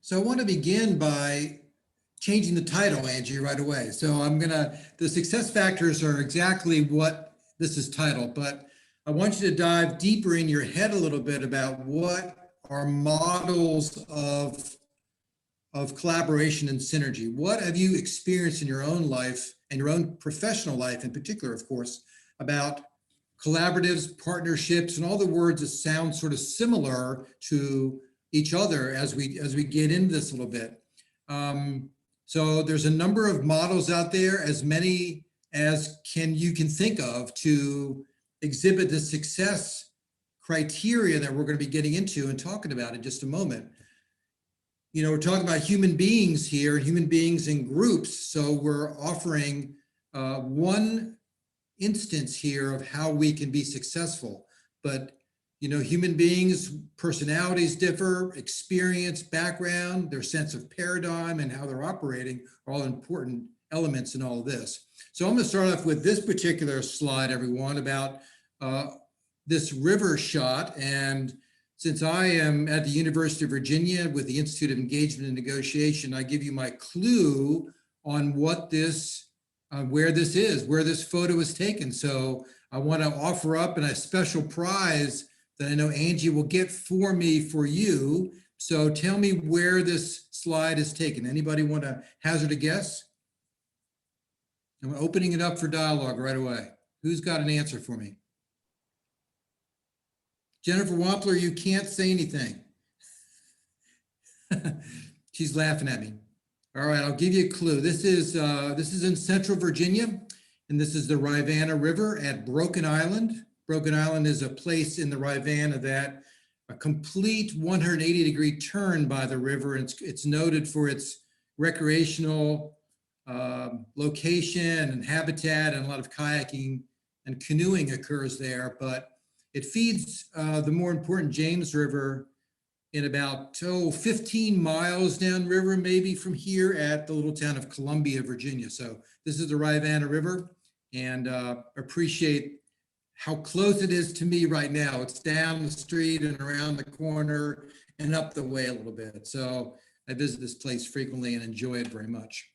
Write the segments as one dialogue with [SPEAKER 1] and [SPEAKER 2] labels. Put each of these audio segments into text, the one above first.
[SPEAKER 1] So I want to begin by changing the title, Angie, right away. So the success factors are exactly what this is titled, but I want you to dive deeper in your head a little bit about what are models of collaboration and synergy. What have you experienced in your own life and your own professional life in particular, of course, about collaboratives, partnerships, and all the words that sound sort of similar to each other as we get into this a little bit. So there's a number of models out there, as many as you can think of, to exhibit the success criteria that we're going to be getting into and talking about in just a moment. You know, we're talking about human beings here, human beings in groups. So we're offering one instance here of how we can be successful. But, you know, human beings, personalities differ, experience, background, their sense of paradigm and how they're operating are all important elements in all of this. So I'm going to start off with this particular slide, everyone, about this river shot. And since I am at the University of Virginia with the Institute of Engagement and Negotiation, I give you my clue on what this, where this photo was taken. So I want to offer up a special prize that I know Angie will get for me for you. So tell me where this slide is taken. Anybody want to hazard a guess? I'm opening it up for dialogue right away. Who's got an answer for me? Jennifer Wampler, you can't say anything. She's laughing at me. All right, I'll give you a clue. This is in Central Virginia, and this is the Rivanna River at Broken Island. Broken Island is a place in the Rivanna that a complete 180-degree turn by the river. And it's noted for its recreational location and habitat, and a lot of kayaking and canoeing occurs there. But it feeds the more important James River in about 15 miles downriver, maybe from here at the little town of Columbia, Virginia. So this is the Rivanna River, and appreciate how close it is to me right now. It's down the street and around the corner and up the way a little bit. So I visit this place frequently and enjoy it very much.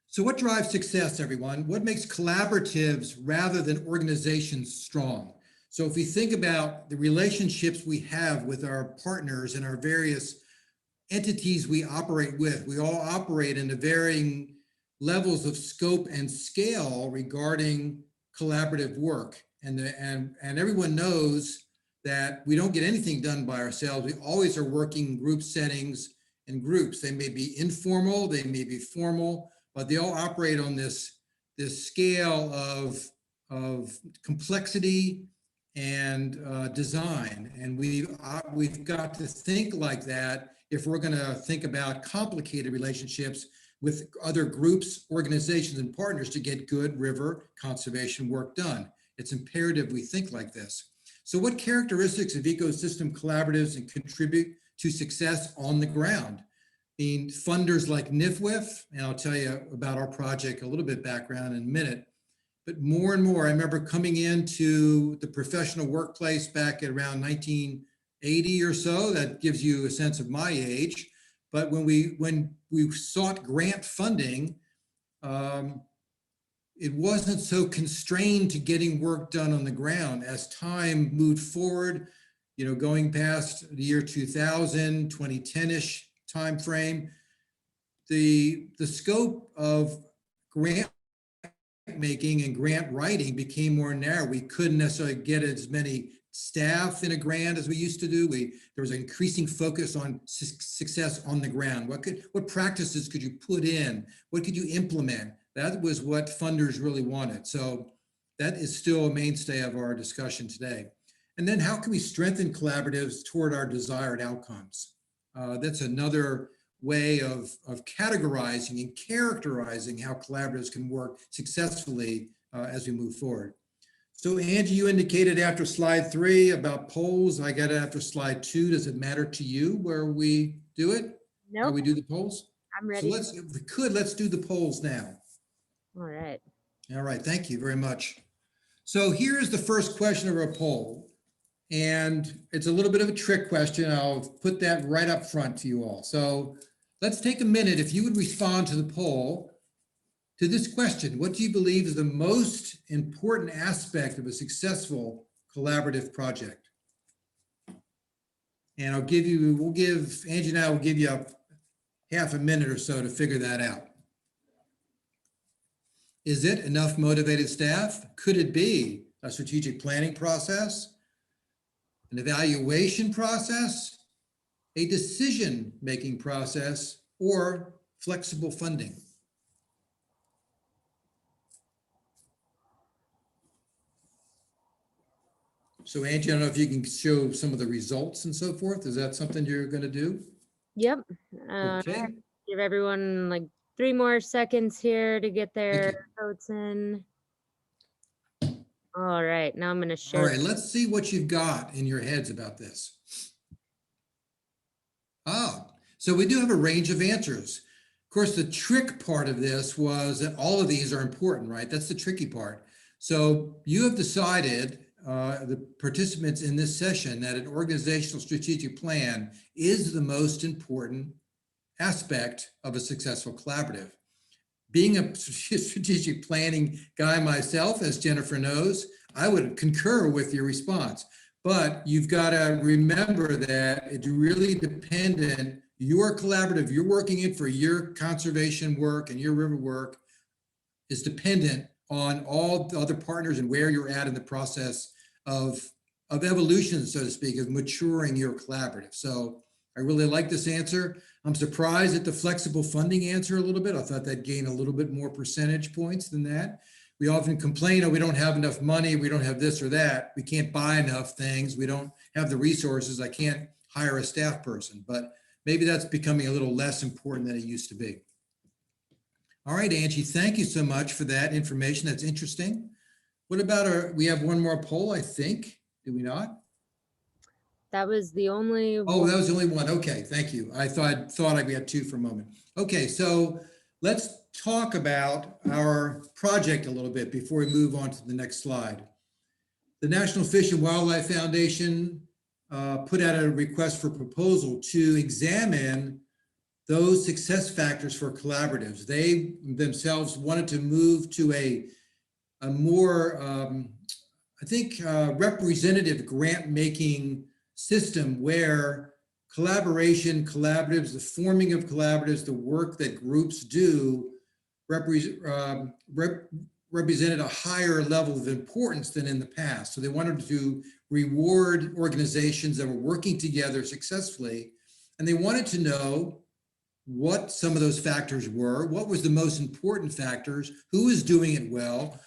[SPEAKER 1] So what drives success, everyone? What makes collaboratives rather than organizations strong? So if we think about the relationships we have with our partners and our various entities we operate with, we all operate in the varying levels of scope and scale regarding collaborative work. And everyone knows that we don't get anything done by ourselves. We always are working in group settings and groups. They may be informal, they may be formal, but they all operate on this scale of complexity and design. And we've got to think like that if we're going to think about complicated relationships with other groups, organizations, and partners to get good river conservation work done. It's imperative we think like this. So what characteristics of ecosystem collaboratives and contribute to success on the ground? Funders like NIFWIF, and I'll tell you about our project, a little bit background in a minute, but more and more, I remember coming into the professional workplace back at around 1980 or so. That gives you a sense of my age. But when we sought grant funding, it wasn't so constrained to getting work done on the ground. As time moved forward, you know, going past the year 2000, 2010-ish time frame, the scope of grant making and grant writing became more narrow. We couldn't necessarily get as many staff in a grant as we used to do. There was an increasing focus on success on the ground. What practices could you put in? What could you implement? That was what funders really wanted. So that is still a mainstay of our discussion today. And then how can we strengthen collaboratives toward our desired outcomes? That's another way of categorizing and characterizing how collaboratives can work successfully as we move forward. So Angie, you indicated after slide 3 about polls. I got it after slide 2. Does it matter to you where we do it?
[SPEAKER 2] No.
[SPEAKER 1] How we do the polls?
[SPEAKER 2] I'm ready.
[SPEAKER 1] So if we could, let's do the polls now.
[SPEAKER 2] All right.
[SPEAKER 1] All right, thank you very much. So here's the first question of our poll. And it's a little bit of a trick question. I'll put that right up front to you all. So let's take a minute. If you would respond to the poll to this question, what do you believe is the most important aspect of a successful collaborative project? And Angie and I will give you a half a minute or so to figure that out. Is it enough motivated staff? Could it be a strategic planning process, an evaluation process, a decision-making process, or flexible funding? So Angie, I don't know if you can show some of the results and so forth. Is that something you're going to do?
[SPEAKER 2] Yep.
[SPEAKER 1] Okay.
[SPEAKER 2] Give everyone like 3 more seconds here to get their
[SPEAKER 1] Thank you.
[SPEAKER 2] votes in. All right, now I'm going to share.
[SPEAKER 1] All right, let's see what you've got in your heads about this. So we do have a range of answers. Of course, the trick part of this was that all of these are important, right? That's the tricky part. So you have decided, the participants in this session, that an organizational strategic plan is the most important aspect of a successful collaborative. Being a strategic planning guy myself, as Jennifer knows, I would concur with your response. But you've got to remember that it's really dependent. Your collaborative you're working in for your conservation work and your river work is dependent on all the other partners and where you're at in the process of evolution, so to speak, of maturing your collaborative. So I really like this answer. I'm surprised at the flexible funding answer a little bit. I thought that'd gain a little bit more percentage points than that. We often complain, oh, we don't have enough money, we don't have this or that, we can't buy enough things, we don't have the resources, I can't hire a staff person. But maybe that's becoming a little less important than it used to be. All right, Angie, thank you so much for that information. That's interesting. What about we have one more poll, I think, do we not?
[SPEAKER 2] That was the only
[SPEAKER 1] Oh,
[SPEAKER 2] one.
[SPEAKER 1] that was the only one. Okay, thank you. I thought we had two for a moment. Okay, so let's talk about our project a little bit before we move on to the next slide. The National Fish and Wildlife Foundation put out a request for proposal to examine those success factors for collaboratives. They themselves wanted to move to a more, I think, representative grant-making system where collaboratives, the forming of collaboratives, the work that groups do represented a higher level of importance than in the past. So they wanted to reward organizations that were working together successfully, and they wanted to know what some of those factors were, what was the most important factors, who is doing it well,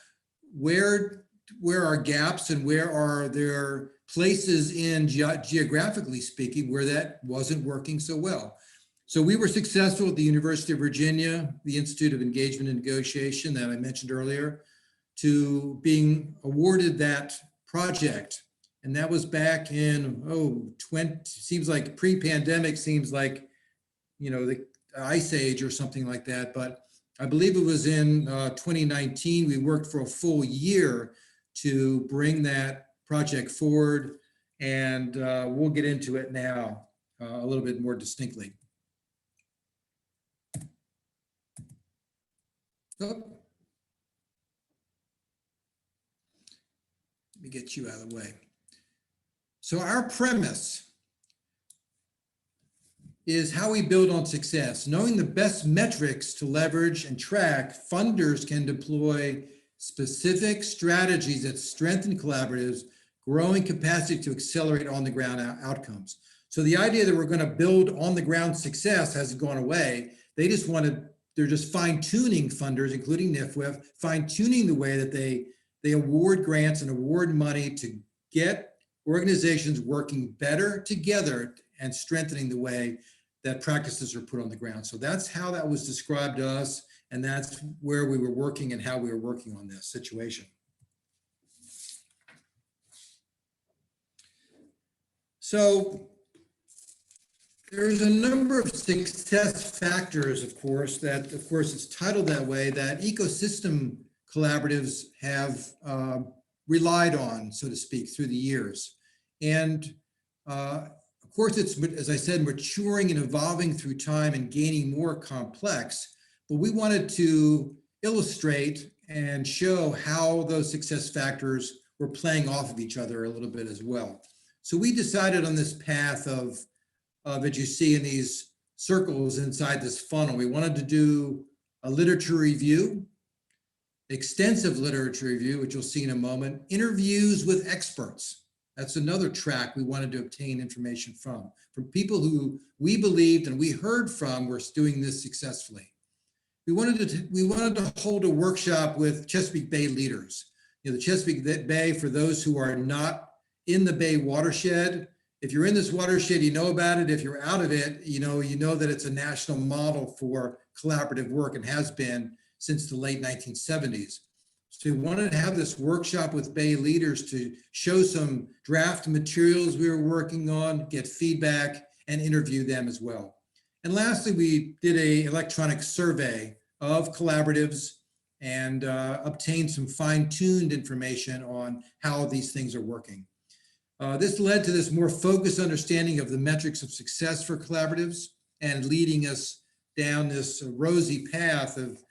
[SPEAKER 1] where are gaps, and where are there places in geographically speaking where that wasn't working so well. So we were successful at the University of Virginia, the Institute of Engagement and Negotiation that I mentioned earlier, to being awarded that project. And that was back in, seems like pre-pandemic, seems like, the Ice Age or something like that. But I believe it was in 2019, we worked for a full year to bring that project forward. And we'll get into it now a little bit more distinctly. Oh. Let me get you out of the way. So our premise is how we build on success. Knowing the best metrics to leverage and track, funders can deploy specific strategies that strengthen collaboratives, growing capacity to accelerate on-the-ground outcomes. So the idea that we're going to build on-the-ground success hasn't gone away. They're just fine-tuning funders, including NIFWF, fine-tuning the way that they award grants and award money to get organizations working better together and strengthening the way that practices are put on the ground. So that's how that was described to us, and that's where we were working and how we were working on this situation. So there's a number of success factors, of course, it's titled that way, that ecosystem collaboratives have relied on, so to speak, through the years. And of course, it's, as I said, maturing and evolving through time and gaining more complex, but we wanted to illustrate and show how those success factors were playing off of each other a little bit as well. So we decided on this path of that you see in these circles inside this funnel. We wanted to do a literature review, extensive literature review, which you'll see in a moment, interviews with experts. That's another track we wanted to obtain information from people who we believed and we heard from were doing this successfully. We wanted to hold a workshop with Chesapeake Bay leaders. You know, the Chesapeake Bay, for those who are not in the Bay watershed, if you're in this watershed, you know about it. If you're out of it, you know that it's a national model for collaborative work and has been since the late 1970s. So we wanted to have this workshop with Bay leaders to show some draft materials we were working on, get feedback, and interview them as well. And lastly, we did an electronic survey of collaboratives and obtained some fine-tuned information on how these things are working. This led to this more focused understanding of the metrics of success for collaboratives and leading us down this rosy path of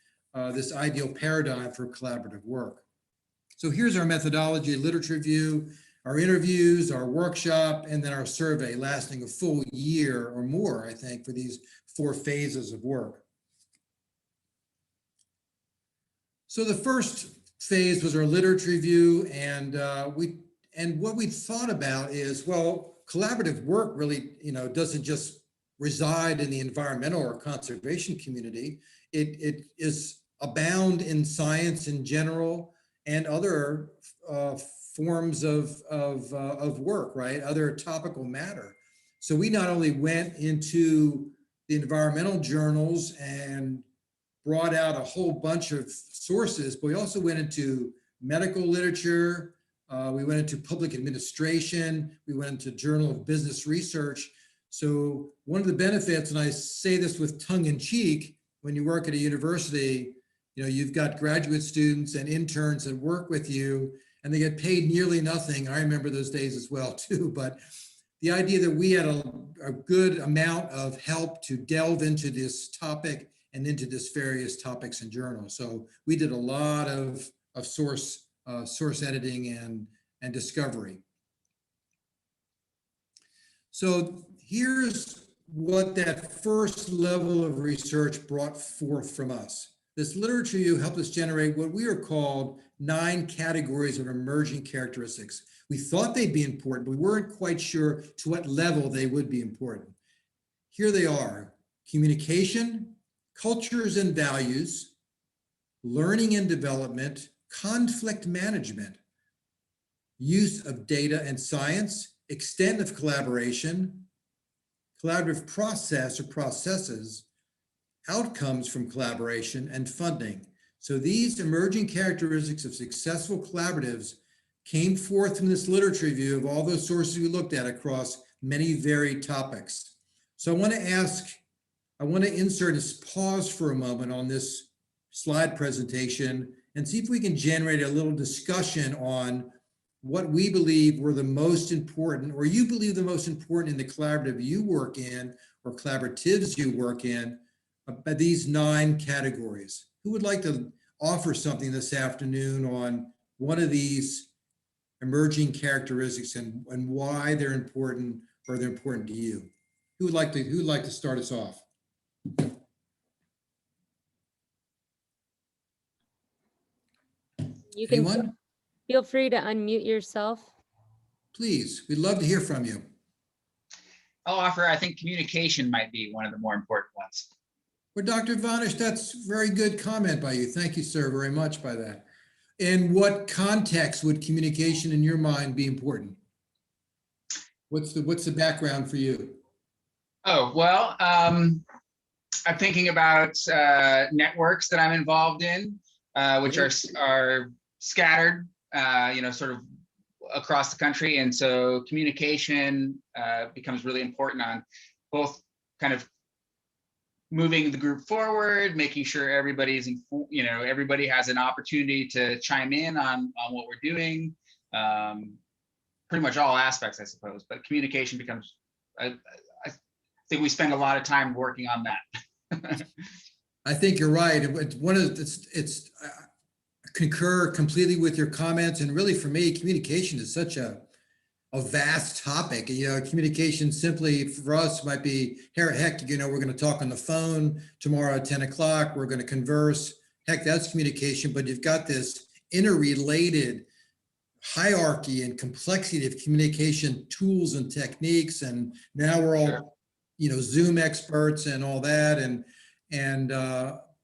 [SPEAKER 1] this ideal paradigm for collaborative work. So here's our methodology: literature review, our interviews, our workshop, and then our survey, lasting a full year or more, I think, for these 4 phases of work. So the first phase was our literature review, and what we thought about is, well, collaborative work really, doesn't just reside in the environmental or conservation community. It is abound in science in general and other forms of work, right? Other topical matter. So we not only went into the environmental journals and brought out a whole bunch of sources, but we also went into medical literature. We went into public administration. We went into Journal of Business Research. So one of the benefits, and I say this with tongue in cheek, when you work at a university, you've got graduate students and interns that work with you, and they get paid nearly nothing. I remember those days as well too, but the idea that we had a good amount of help to delve into this topic and into this various topics and journals. So we did a lot of source editing and discovery. So here's what that first level of research brought forth from us. This literature review helped us generate what we are called 9 categories of emerging characteristics. We thought they'd be important, but we weren't quite sure to what level they would be important. Here they are: communication, cultures and values, learning and development, conflict management, use of data and science, extent of collaboration, collaborative process or processes, outcomes from collaboration, and funding. So these emerging characteristics of successful collaboratives came forth from this literature review of all those sources we looked at across many varied topics. So I want to insert this pause for a moment on this slide presentation and see if we can generate a little discussion on what we believe were the most important, or you believe the most important in the collaborative you work in, or collaboratives you work in, these 9 categories. Who would like to offer something this afternoon on one of these emerging characteristics and why they're important, or they're important to you? Who would like to start us off?
[SPEAKER 2] You can
[SPEAKER 1] Anyone?
[SPEAKER 2] feel free to unmute yourself.
[SPEAKER 1] Please, we'd love to hear from you.
[SPEAKER 3] I'll offer, I think communication might be one of the more important ones.
[SPEAKER 1] Well, Dr. Vanish, that's very good comment by you. Thank you, sir, very much by that. In what context would communication in your mind be important? What's the background for you?
[SPEAKER 3] Oh, well, I'm thinking about networks that I'm involved in, which are scattered, sort of across the country. And so communication becomes really important on both kind of moving the group forward, making sure everybody's, everybody has an opportunity to chime in on what we're doing. pretty much all aspects, I suppose, but communication becomes, I think we spend a lot of time working on that.
[SPEAKER 1] I think you're right. It's one of it's concur completely with your comments. And really for me, communication is such a vast topic. You know, communication simply for us might be, heck, you know, we're going to talk on the phone tomorrow at 10 o'clock. We're going to converse. Heck, that's communication. But you've got this interrelated hierarchy and complexity of communication tools and techniques. And now we're all,
[SPEAKER 3] Sure.
[SPEAKER 1] you know, Zoom experts and all that. And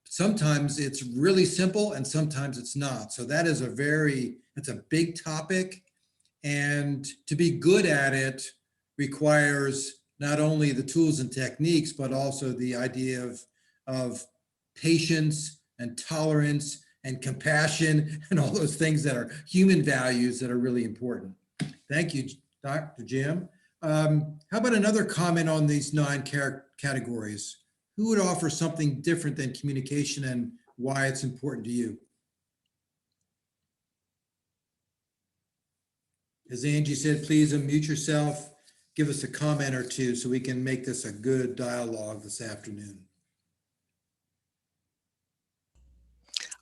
[SPEAKER 1] sometimes it's really simple and sometimes it's not. So that is it's a big topic. And to be good at it requires not only the tools and techniques, but also the idea of patience and tolerance and compassion and all those things that are human values that are really important. Thank you, Dr. Jim. How about another comment on these 9 categories? Who would offer something different than communication and why it's important to you? As Angie said, please unmute yourself, give us a comment or two so we can make this a good dialogue this afternoon.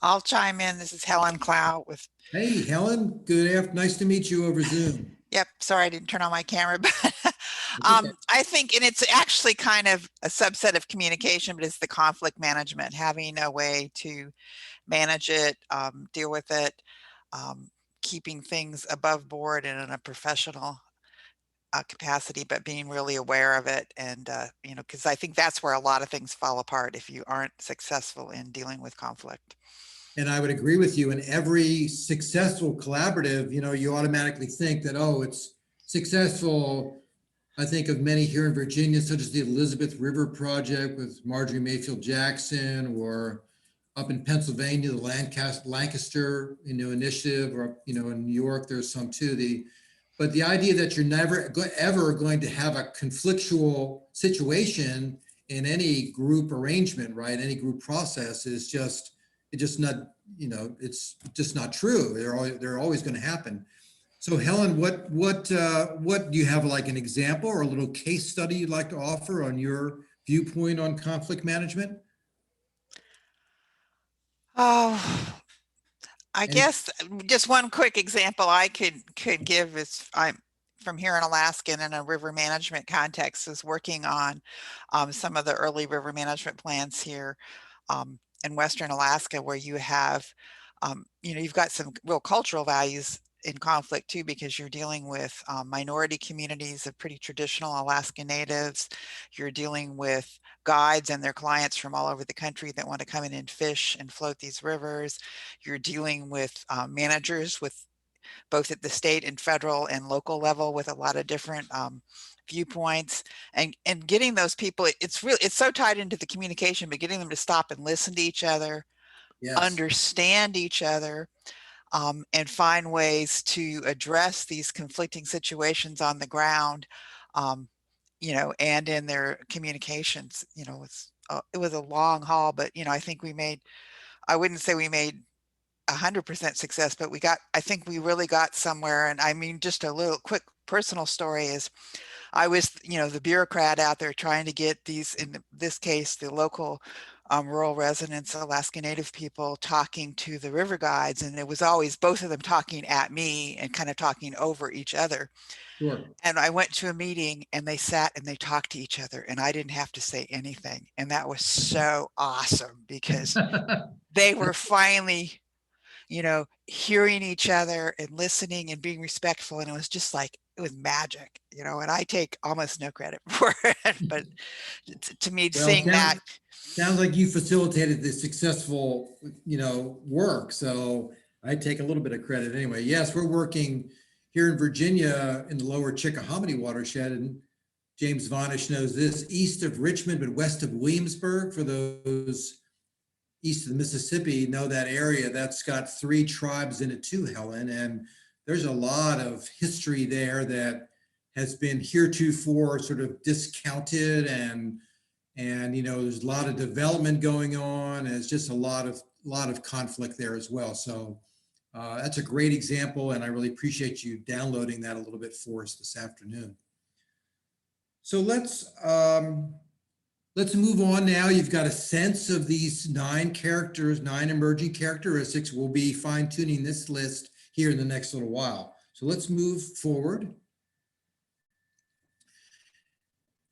[SPEAKER 4] I'll chime in. This is Helen Clow with.
[SPEAKER 1] Hey, Helen, good afternoon. Nice to meet you over Zoom.
[SPEAKER 4] Yep, sorry I didn't turn on my camera, but
[SPEAKER 1] Okay.
[SPEAKER 4] I think, and it's actually kind of a subset of communication, but it's the conflict management, having a way to manage it, deal with it, keeping things above board and in a professional capacity, but being really aware of it. And, you know, because I think that's where a lot of things fall apart if you aren't successful in dealing with conflict.
[SPEAKER 1] And I would agree with you. In every successful collaborative, you know, you automatically think that, oh, it's successful. I think of many here in Virginia, such as the Elizabeth River Project with Marjorie Mayfield Jackson, or up in Pennsylvania, the Lancaster, you know, initiative, or, you know, in New York, there's some too. But the idea that you're never ever going to have a conflictual situation in any group arrangement, right? Any group process is just not, you know, it's just not true. They're always going to happen. So Helen, what do you have, like an example or a little case study you'd like to offer on your viewpoint on conflict management?
[SPEAKER 4] Oh, I
[SPEAKER 1] And
[SPEAKER 4] guess just one quick example I could give is I'm from here in Alaska and in a river management context is working on some of the early river management plans here in Western Alaska, where you have, you know, you've got some real cultural values in conflict too, because you're dealing with minority communities of pretty traditional Alaska Natives. You're dealing with guides and their clients from all over the country that want to come in and fish and float these rivers. You're dealing with managers with both at the state and federal and local level with a lot of different viewpoints, and getting those people, it's so tied into the communication, but getting them to stop and listen to each other,
[SPEAKER 1] yes,
[SPEAKER 4] understand each other, and find ways to address these conflicting situations on the ground, you know, and in their communications. You know, it was a long haul, but, you know, I think I wouldn't say we made 100% success, but I think we really got somewhere. And I mean, just a little quick personal story is I was, you know, the bureaucrat out there trying to get these, in this case, the local rural residents, Alaska Native people, talking to the river guides. And it was always both of them talking at me and kind of talking over each other.
[SPEAKER 1] sure.
[SPEAKER 4] And I went to a meeting and they sat and they talked to each other and I didn't have to say anything. And that was so awesome because they were finally, you know, hearing each other and listening and being respectful. And it was just like, it was magic, you know, and I take almost no credit for it, but to me,
[SPEAKER 1] Well,
[SPEAKER 4] seeing that.
[SPEAKER 1] Sounds like you facilitated the successful, you know, work. So I take a little bit of credit anyway. Yes, we're working here in Virginia in the lower Chickahominy watershed, and James Vonish knows this, east of Richmond, but west of Williamsburg. For those east of the Mississippi know that area, that's got 3 tribes in it too, Helen. And there's a lot of history there that has been heretofore sort of discounted, and you know, there's a lot of development going on, and it's just a lot of conflict there as well. So That's a great example, and I really appreciate you downloading that a little bit for us this afternoon. So let's move on now. You've got a sense of these 9 characters, 9 emerging characteristics. We'll be fine-tuning this list here in the next little while. So let's move forward.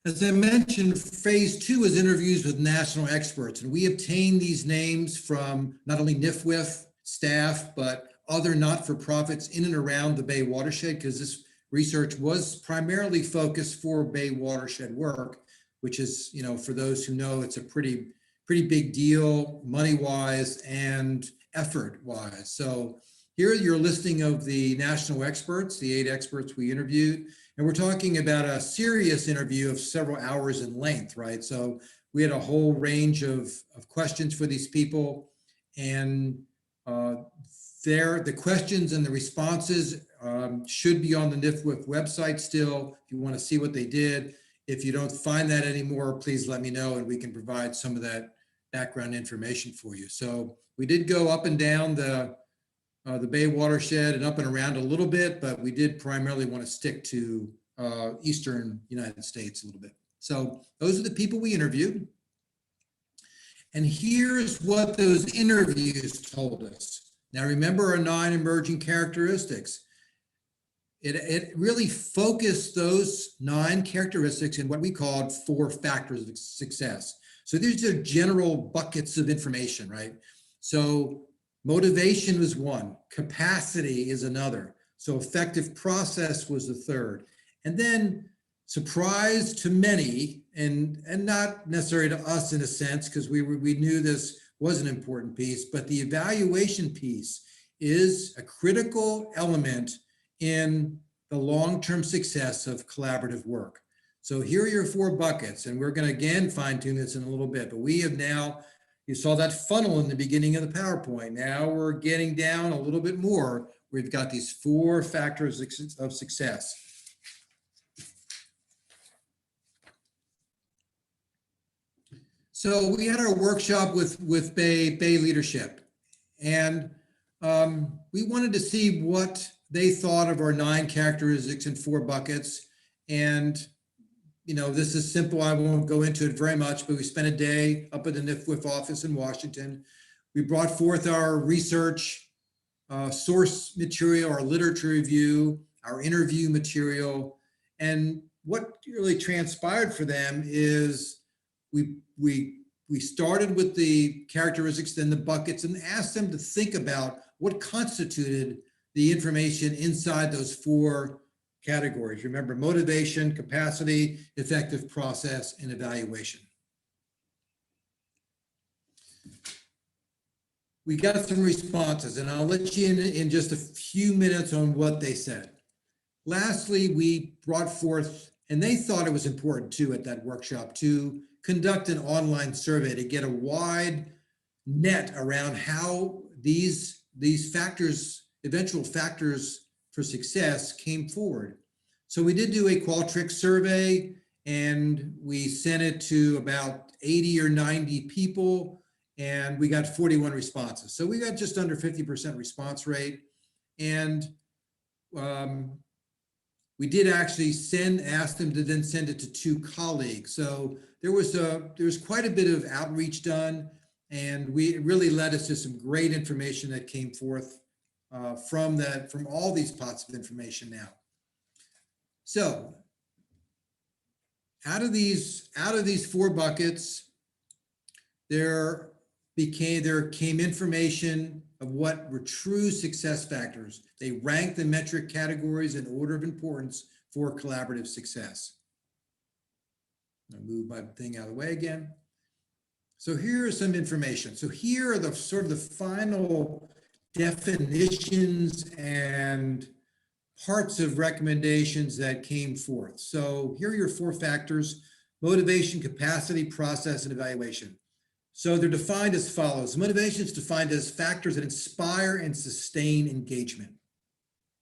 [SPEAKER 1] As I mentioned, phase 2 is interviews with national experts, and we obtain these names from not only NIFWIF staff, but other not-for-profits in and around the Bay watershed, because this research was primarily focused for Bay watershed work, which is, you know, for those who know, it's a pretty big deal money-wise and effort-wise. So here are your listing of the national experts, the 8 experts we interviewed. And we're talking about a serious interview of several hours in length, right? So we had a whole range of questions for these people, and the questions and the responses should be on the NIFWIF website still, if you want to see what they did. If you don't find that anymore, please let me know and we can provide some of that background information for you. So we did go up and down the Bay watershed and up and around a little bit, but we did primarily want to stick to Eastern United States a little bit. So those are the people we interviewed. And here's what those interviews told us. Now remember our 9 emerging characteristics. It really focused those 9 characteristics in what we called 4 factors of success. So these are general buckets of information, right? So motivation was 1, capacity is another. So effective process was the 3rd. And then surprise to many, and not necessarily to us in a sense, because we knew this was an important piece, but the evaluation piece is a critical element in the long-term success of collaborative work. So here are your 4 buckets, and we're going to again fine-tune this in a little bit, but we have now, you saw that funnel in the beginning of the PowerPoint. Now we're getting down a little bit more. We've got these 4 factors of success. So we had our workshop with Bay leadership, and we wanted to see what they thought of our 9 characteristics in 4 buckets. And, you know, this is simple. I won't go into it very much, but we spent a day up at the NIFWIF office in Washington. We brought forth our research source material, our literature review, our interview material. And what really transpired for them is we started with the characteristics, then the buckets, and asked them to think about what constituted the information inside those 4 categories. Remember, motivation, capacity, effective process, and evaluation. We got some responses, and I'll let you in just a few minutes on what they said. Lastly, we brought forth, and they thought it was important too at that workshop, to conduct an online survey to get a wide net around how these factors, eventual factors for success, came forward. So we did do a Qualtrics survey, and we sent it to about 80 or 90 people, and we got 41 responses. So we got just under 50% response rate. And we did actually ask them to then send it to 2 colleagues. So there was quite a bit of outreach done, and it really led us to some great information that came forth from all these pots of information now. So out of these 4 buckets, there came information of what were true success factors. They ranked the metric categories in order of importance for collaborative success. I'll move my thing out of the way again. So here is some information. So here are the sort of the final definitions and parts of recommendations that came forth. So here are your 4 factors: motivation, capacity, process, and evaluation. So they're defined as follows. Motivation is defined as factors that inspire and sustain engagement.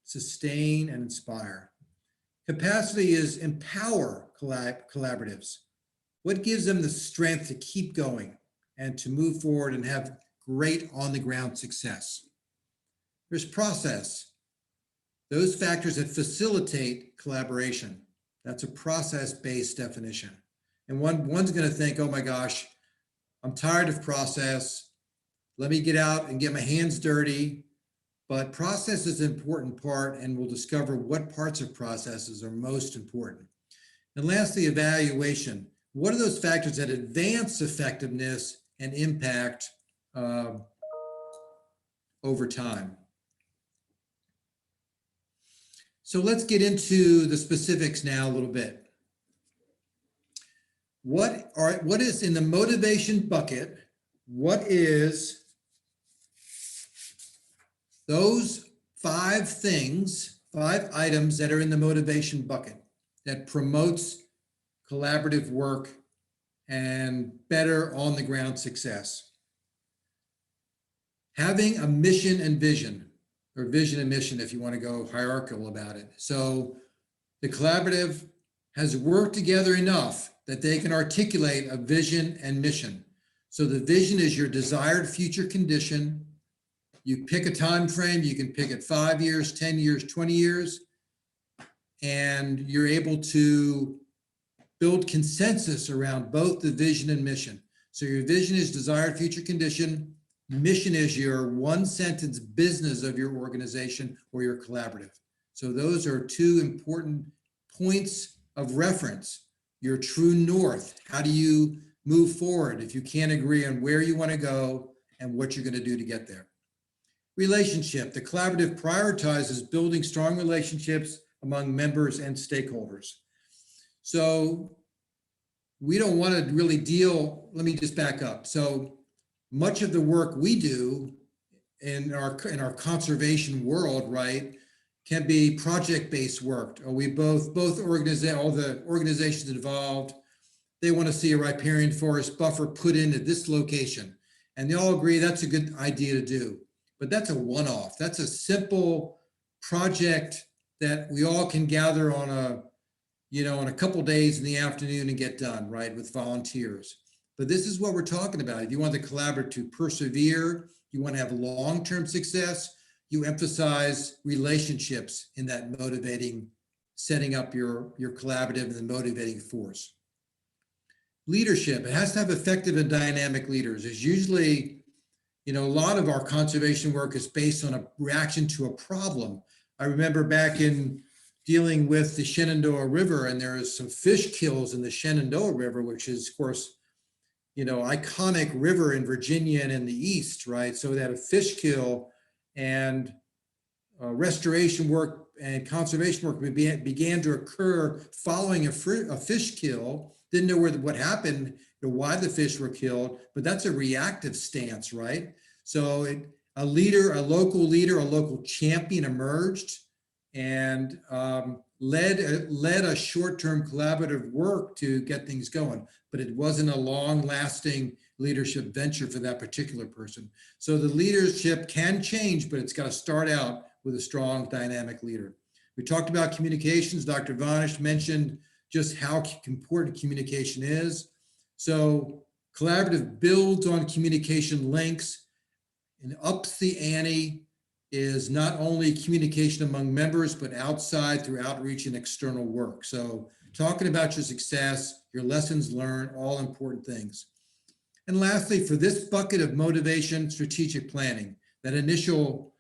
[SPEAKER 1] Sustain and inspire. Capacity is empower collaboratives. What gives them the strength to keep going and to move forward and have great on-the-ground success? There's process. Those factors that facilitate collaboration. That's a process-based definition. And one's going to think, oh my gosh, I'm tired of process. Let me get out and get my hands dirty. But process is an important part, and we'll discover what parts of processes are most important. And lastly, evaluation. What are those factors that advance effectiveness and impact over time? So let's get into the specifics now a little bit. What is in the motivation bucket? What is those 5 things, 5 items that are in the motivation bucket that promotes collaborative work and better on the ground success? Having a mission and vision, or vision and mission if you want to go hierarchical about it. So the collaborative has worked together enough that they can articulate a vision and mission. So the vision is your desired future condition. You pick a time frame, you can pick it 5 years, 10 years, 20 years, and you're able to build consensus around both the vision and mission. So your vision is desired future condition. Mission is your 1-sentence business of your organization or your collaborative. So those are 2 important points of reference. Your true north. How do you move forward if you can't agree on where you want to go and what you're going to do to get there? Relationship. The collaborative prioritizes building strong relationships among members and stakeholders. So we don't want to really deal, let me just back up. So much of the work we do in our conservation world, right, can be project-based work. Or we all the organizations involved, they want to see a riparian forest buffer put in at this location. And they all agree that's a good idea to do. But that's a one-off. That's a simple project that we all can gather on a couple days in the afternoon and get done, right, with volunteers. But this is what we're talking about. If you want the collaborative to persevere, you want to have long-term success, you emphasize relationships in that motivating, setting up your collaborative and the motivating force. Leadership, it has to have effective and dynamic leaders. There's usually, a lot of our conservation work is based on a reaction to a problem. I remember back in dealing with the Shenandoah River, and there is some fish kills in the Shenandoah River, which is, of course, iconic river in Virginia and in the East, right? So that a fish kill and restoration work and conservation work began to occur following a fish kill. Didn't know what happened, why the fish were killed, but that's a reactive stance, right? So a local leader, a local champion emerged and led a short-term collaborative work to get things going, but it wasn't a long-lasting leadership venture for that particular person. So the leadership can change, but it's got to start out with a strong, dynamic leader. We talked about communications. Dr. Vanish mentioned just how important communication is. So collaborative builds on communication links and ups the ante is not only communication among members, but outside through outreach and external work. So talking about your success, your lessons learned, all important things. And lastly, for this bucket of motivation, strategic planning, that initial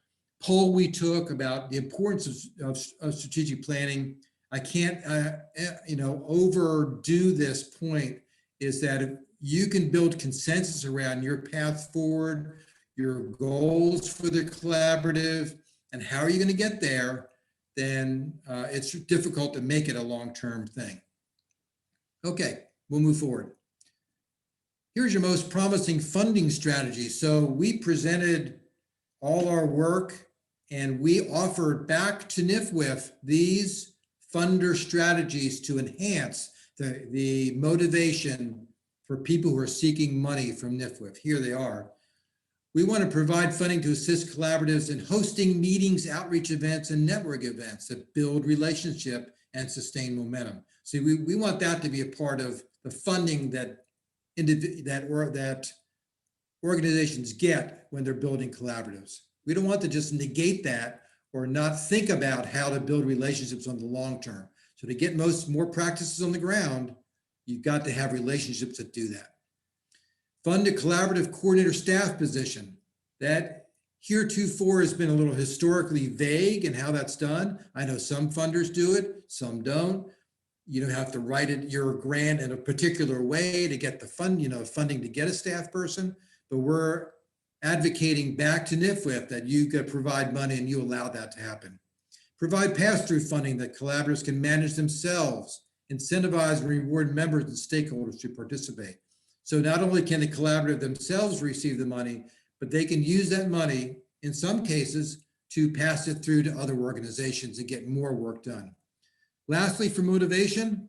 [SPEAKER 1] poll we took about the importance of strategic planning, I can't overdo this point, is that if you can build consensus around your path forward, your goals for the collaborative, and how are you going to get there, then it's difficult to make it a long-term thing. Okay, we'll move forward. Here's your most promising funding strategy. So we presented all our work and we offered back to NIFWIF these funder strategies to enhance the motivation for people who are seeking money from NIFWIF. Here they are. We want to provide funding to assist collaboratives in hosting meetings, outreach events, and network events that build relationship and sustain momentum. So we want that to be a part of the funding that organizations get when they're building collaboratives. We don't want to just negate that or not think about how to build relationships on the long term. So to get more practices on the ground, you've got to have relationships that do that. Fund a collaborative coordinator staff position. That heretofore has been a little historically vague in how that's done. I know some funders do it, some don't. You don't have to write it, your grant in a particular way to get the funding to get a staff person, but we're advocating back to NIFWIP that you could provide money and you allow that to happen. Provide pass-through funding that collaborators can manage themselves, incentivize and reward members and stakeholders to participate. So not only can the collaborative themselves receive the money, but they can use that money in some cases to pass it through to other organizations and get more work done. Lastly, for motivation,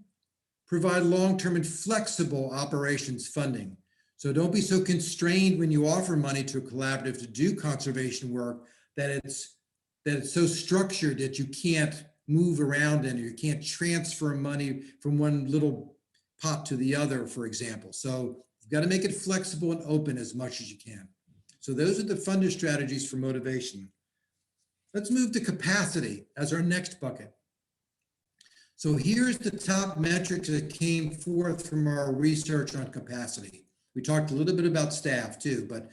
[SPEAKER 1] provide long-term and flexible operations funding. So don't be so constrained when you offer money to a collaborative to do conservation work that it's so structured that you can't move around in, or you can't transfer money from one little pot to the other, for example. So you've got to make it flexible and open as much as you can. So those are the funder strategies for motivation. Let's move to capacity as our next bucket. So here's the top metrics that came forth from our research on capacity. We talked a little bit about staff too, but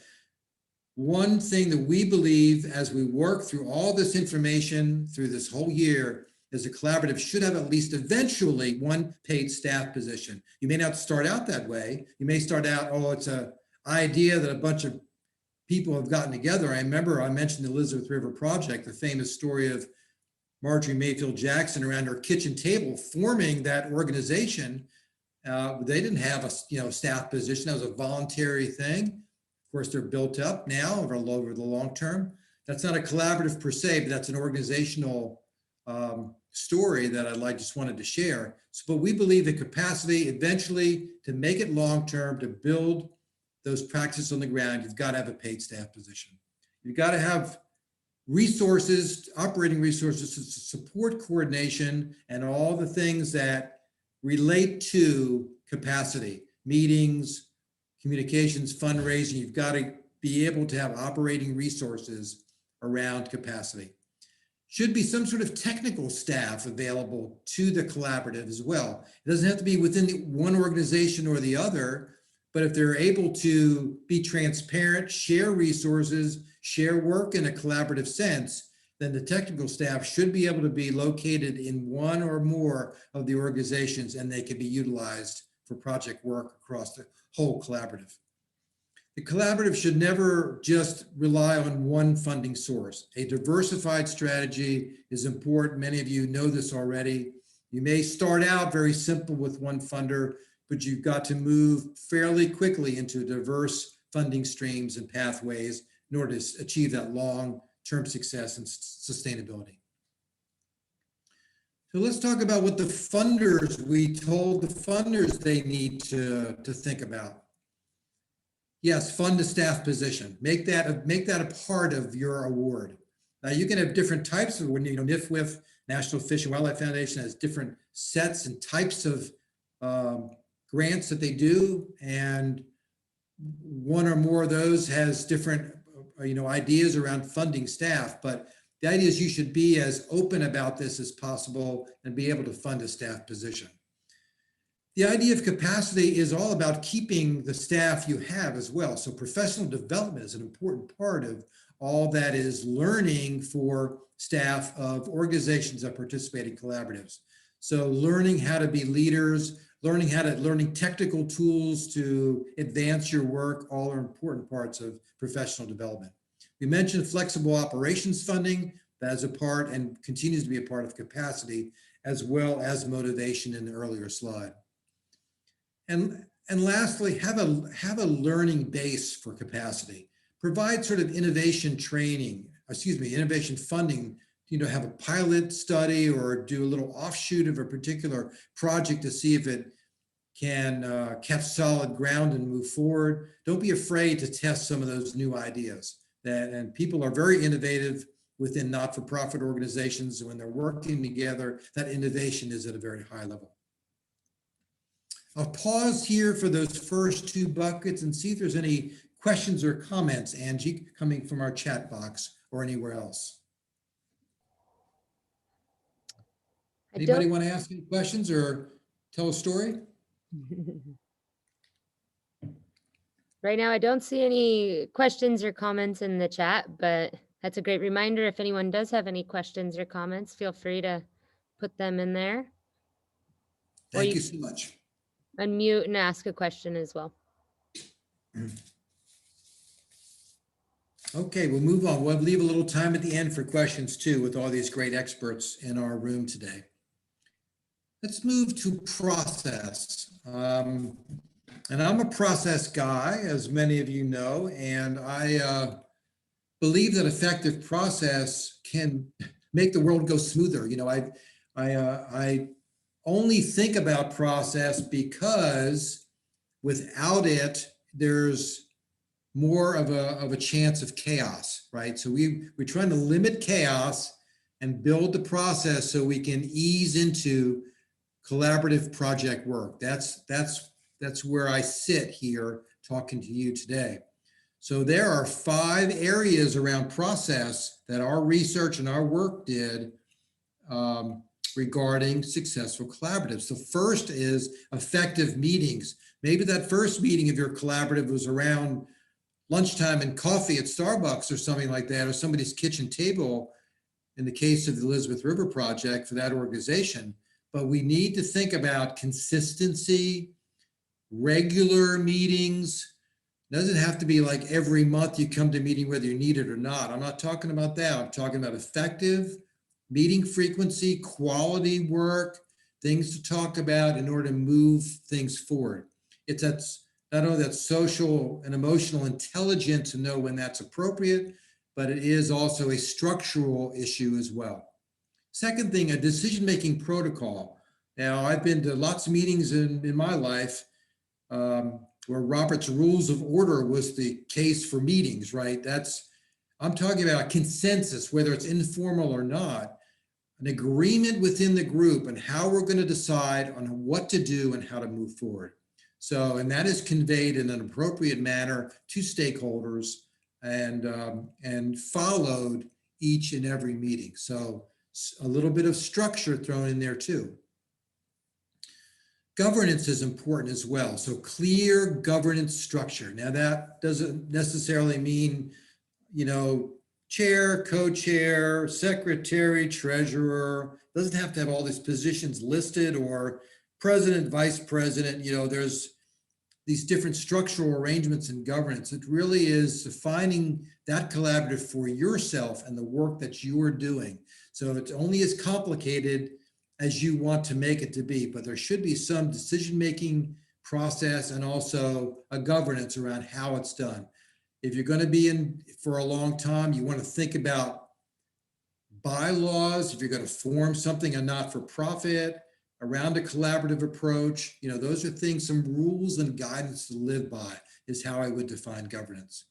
[SPEAKER 1] one thing that we believe as we work through all this information through this whole year is a collaborative should have at least eventually one paid staff position. You may not start out that way. You may start out, oh, it's an idea that a bunch of people have gotten together. I remember I mentioned the Elizabeth River Project, the famous story of Marjorie Mayfield Jackson around her kitchen table forming that organization. They didn't have a staff position. That was a voluntary thing. Of course, they're built up now over the long term. That's not a collaborative per se, but that's an organizational story that just wanted to share. So, but we believe the capacity eventually to make it long term, to build those practices on the ground, you've got to have a paid staff position. You've got to have resources, operating resources to support coordination and all the things that relate to capacity, meetings, communications, fundraising. You've got to be able to have operating resources around capacity. Should be some sort of technical staff available to the collaborative as well. It doesn't have to be within one organization or the other, but if they're able to be transparent, share resources, share work in a collaborative sense, then the technical staff should be able to be located in one or more of the organizations, and they can be utilized for project work across the whole collaborative. The collaborative should never just rely on one funding source. A diversified strategy is important. Many of you know this already. You may start out very simple with one funder, but you've got to move fairly quickly into diverse funding streams and pathways in order to achieve that long-term success and sustainability. So let's talk about what the funders, we told the funders they need to think about. Yes, fund a staff position. Make that a part of your award. Now you can have different types of, NIFWIF, National Fish and Wildlife Foundation, has different sets and types of grants that they do, and one or more of those has different ideas around funding staff, but the idea is you should be as open about this as possible and be able to fund a staff position. The idea of capacity is all about keeping the staff you have as well. So professional development is an important part of all that is learning for staff of organizations that participate in collaboratives. So learning how to be leaders, learning technical tools to advance your work, all are important parts of professional development. We mentioned flexible operations funding. That is a part and continues to be a part of capacity, as well as motivation in the earlier slide. And lastly, have a learning base for capacity. Provide sort of innovation funding, have a pilot study or do a little offshoot of a particular project to see if it can catch solid ground and move forward. Don't be afraid to test some of those new ideas. And people are very innovative within not-for-profit organizations. When they're working together, that innovation is at a very high level. I'll pause here for those first two buckets and see if there's any questions or comments, Angie, coming from our chat box or anywhere else.
[SPEAKER 2] I
[SPEAKER 1] Anybody
[SPEAKER 2] don't.
[SPEAKER 1] want to ask any questions or tell a story?
[SPEAKER 2] Right now, I don't see any questions or comments in the chat, but that's a great reminder. If anyone does have any questions or comments, feel free to put them in there. Or
[SPEAKER 1] Thank
[SPEAKER 2] you
[SPEAKER 1] you so much.
[SPEAKER 2] unmute and ask a question as well.
[SPEAKER 1] Okay, we'll move on. We'll leave a little time at the end for questions too, with all these great experts in our room today. Let's move to process. And I'm a process guy, as many of you know, and I believe that effective process can make the world go smoother. You know, I only think about process because without it, there's more of a chance of chaos, right? So we're trying to limit chaos and build the process so we can ease into collaborative project work. That's where I sit here talking to you today. So there are 5 areas around process that our research and our work did regarding successful collaboratives. The first is effective meetings. Maybe that first meeting of your collaborative was around lunchtime and coffee at Starbucks or something like that, or somebody's kitchen table in the case of the Elizabeth River Project for that organization. But we need to think about consistency, regular meetings. Doesn't have to be like every month you come to a meeting whether you need it or not. I'm not talking about that. I'm talking about effective meeting frequency, quality work, things to talk about in order to move things forward. That's not only that social and emotional intelligence to know when that's appropriate, but it is also a structural issue as well. Second thing, a decision-making protocol. Now, I've been to lots of meetings in my life where Robert's Rules of Order was the case for meetings, right? I'm talking about a consensus, whether it's informal or not, an agreement within the group and how we're going to decide on what to do and how to move forward. So, and that is conveyed in an appropriate manner to stakeholders and followed each and every meeting. So a little bit of structure thrown in there too. Governance is important as well. So clear governance structure. Now that doesn't necessarily mean, you know, chair, co-chair, secretary, treasurer. Doesn't have to have all these positions listed, or president, vice president. You know, there's these different structural arrangements in governance. It really is defining that collaborative for yourself and the work that you are doing. So it's only as complicated as you want to make it to be, but there should be some decision-making process and also a governance around how it's done. If you're going to be in for a long time, you want to think about bylaws. If you're going to form something, a not-for-profit, around a collaborative approach, you know, those are things, some rules and guidance to live by is how I would define governance.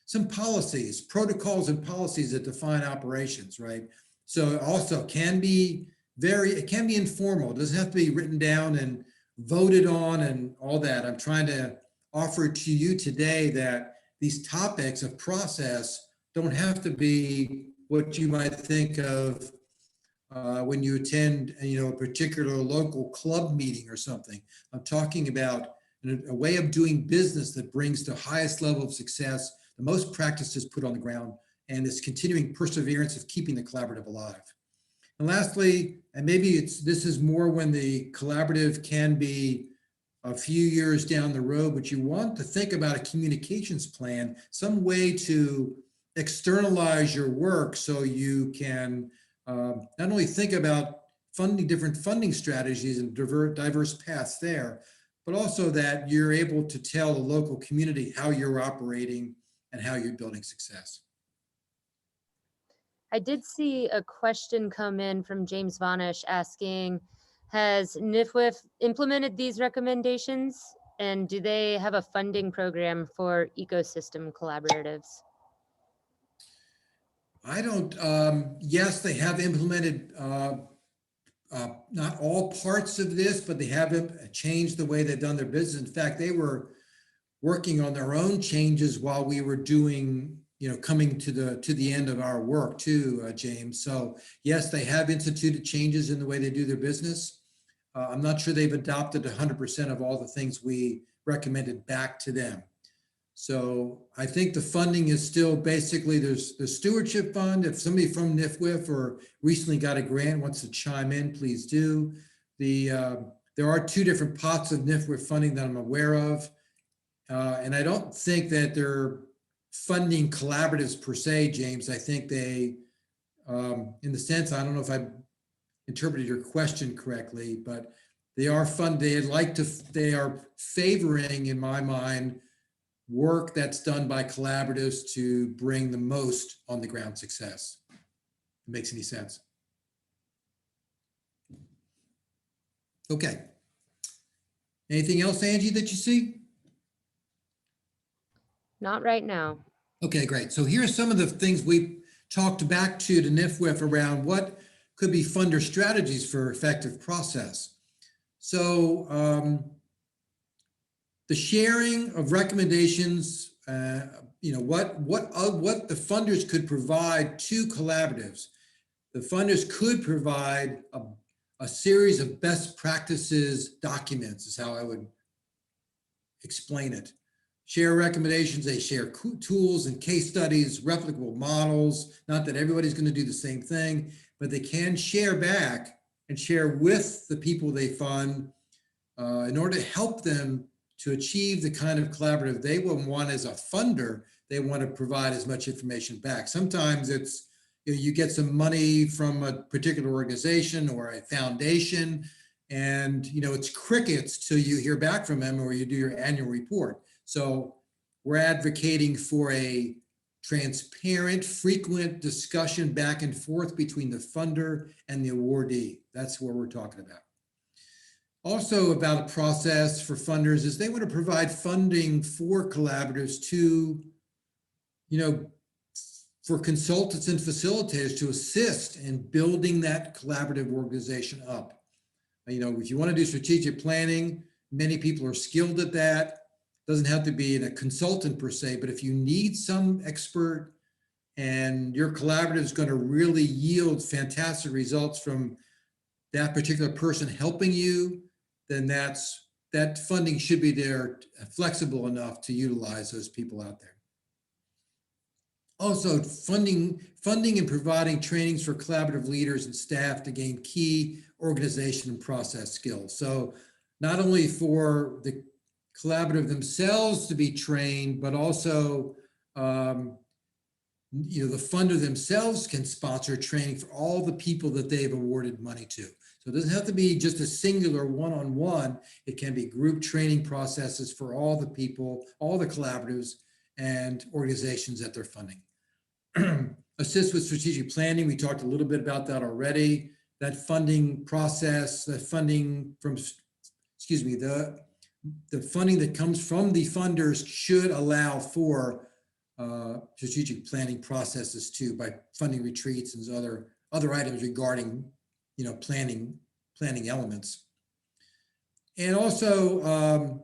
[SPEAKER 1] Some policies, protocols and policies that define operations, right? So it also can be it can be informal. It doesn't have to be written down and voted on and all that. I'm trying to offer to you today that these topics of process don't have to be what you might think of when you attend, you know, a particular local club meeting or something. I'm talking about a way of doing business that brings the highest level of success, the most practices put on the ground, and this continuing perseverance of keeping the collaborative alive. And lastly, and maybe this is more when the collaborative can be a few years down the road, but you want to think about a communications plan, some way to externalize your work so you can not only think about different funding strategies and diverse paths there, but also that you're able to tell the local community how you're operating and how you're building success.
[SPEAKER 2] I did see a question come in from James Vanish asking, has NIFWIF implemented these recommendations, and do they have a funding program for ecosystem collaboratives?
[SPEAKER 1] I don't, yes, they have implemented not all parts of this, but they have changed the way they've done their business. In fact, they were working on their own changes while we were doing coming to the end of our work too, James. So yes, they have instituted changes in the way they do their business. I'm not sure they've adopted 100% of all the things we recommended back to them. So I think the funding is still basically, there's the stewardship fund. If somebody from NIFWIF or recently got a grant wants to chime in, please do. There are 2 different pots of NIFWIF funding that I'm aware of. And I don't think that they're funding collaboratives per se, James. I think they, in the sense, I don't know if I interpreted your question correctly, but they are they are favoring, in my mind, work that's done by collaboratives to bring the most on the ground success. If it makes any sense. Okay. Anything else, Angie, that you see?
[SPEAKER 2] Not right now.
[SPEAKER 1] Okay, great. So here are some of the things we talked back to NIFWIF around what could be funder strategies for effective process. So the sharing of recommendations, what the funders could provide to collaboratives. The funders could provide a series of best practices documents, is how I would explain it. Share recommendations, they share tools and case studies, replicable models. Not that everybody's going to do the same thing, but they can share back and share with the people they fund in order to help them to achieve the kind of collaborative they will want as a funder. They want to provide as much information back. Sometimes it's, you get some money from a particular organization or a foundation, and it's crickets till you hear back from them or you do your annual report. So we're advocating for a transparent, frequent discussion back and forth between the funder and the awardee. That's what we're talking about. Also about a process for funders is they want to provide funding for collaboratives to, for consultants and facilitators to assist in building that collaborative organization up. If you want to do strategic planning, many people are skilled at that. Doesn't have to be a consultant per se, but if you need some expert and your collaborative is going to really yield fantastic results from that particular person helping you, then that funding should be there, flexible enough to utilize those people out there. Also, funding and providing trainings for collaborative leaders and staff to gain key organization and process skills. So not only for the collaborative themselves to be trained, but also the funder themselves can sponsor training for all the people that they've awarded money to. So it doesn't have to be just a singular one-on-one. It can be group training processes for all the people, all the collaboratives and organizations that they're funding. Assist with strategic planning. We talked a little bit about that already. That funding process, the funding that comes from the funders should allow for strategic planning processes too, by funding retreats and other items regarding planning elements. And also